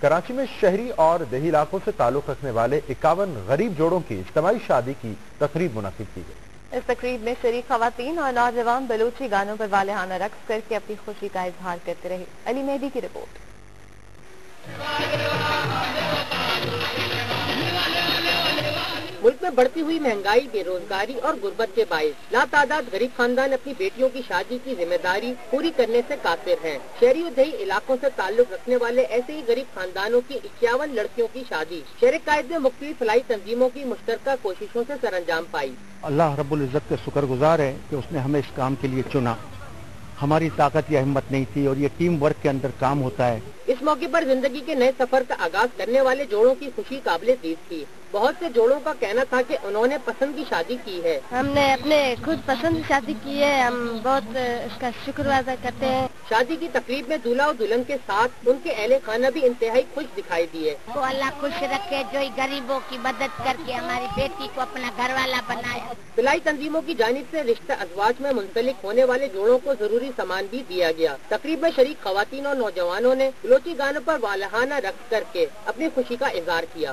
کراچی میں شہری اور دیہی علاقوں سے تعلق رکھنے والے 51 غریب جوڑوں کی اجتماعی شادی کی تقریب منعقد کی گئی۔ اس تقریب میں شریک خواتین اور نوجوان بلوچی گانوں پر والہانہ رقص کر کے اپنی خوشی کا اظہار کرتے رہے۔ علی مہدی کی رپورٹ۔ ملک میں بڑھتی ہوئی مہنگائی، بے روزگاری اور غربت کے باعث لاتعداد غریب خاندان اپنی بیٹیوں کی شادی کی ذمہ داری پوری کرنے سے قاصر ہیں۔ شہری و دیہی علاقوں سے تعلق رکھنے والے ایسے ہی غریب خاندانوں کی 51 لڑکیوں کی شادی شہر قائد نے مختلف فلاحی تنظیموں کی مشترکہ کوششوں سے سر انجام پائی۔ اللہ رب العزت کے شکر گزار ہے کہ اس نے ہمیں اس کام کے لیے چنا۔ ہماری طاقت یا ہمت نہیں تھی اور یہ ٹیم ورک کے اندر کام ہوتا ہے۔ اس موقع پر زندگی کے نئے سفر کا آغاز کرنے والے جوڑوں کی خوشی قابل دید تھی۔ بہت سے جوڑوں کا کہنا تھا کہ انہوں نے پسند کی شادی کی ہے۔ ہم نے اپنے خود پسند شادی کی ہے، ہم بہت اس کا شکر ادا کرتے ہیں۔ شادی کی تقریب میں دولہا و دلہن کے ساتھ ان کے اہل خانہ بھی انتہائی خوش دکھائی دیے۔ کو اللہ خوش رکھے جو غریبوں کی مدد کر کے ہماری بیٹی کو اپنا گھر والا بنایا۔ فلاحی تنظیموں کی جانب سے رشتہ ازواج میں منسلک ہونے والے جوڑوں کو ضروری سامان بھی دیا گیا۔ تقریب میں شریک خواتین اور نوجوانوں نے بلوچی گانوں پر والہانہ رقص کر کے اپنی خوشی کا اظہار کیا۔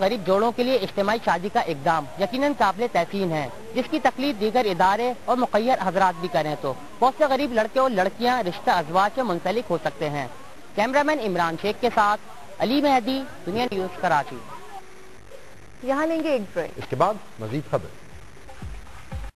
غریب جوڑوں کے لیے اجتماعی شادی کا اقدام یقیناً قابل تحسین ہے، جس کی تقلید دیگر ادارے اور مخیر حضرات بھی کریں تو بہت سے غریب لڑکے اور لڑکیاں رشتہ ازواج سے منسلک ہو سکتے ہیں۔ کیمرامین عمران شیخ کے ساتھ علی مہدی، دنیا نیوز، کراچی۔ یہاں لیں گے ایک بریک، اس کے بعد مزید خبر۔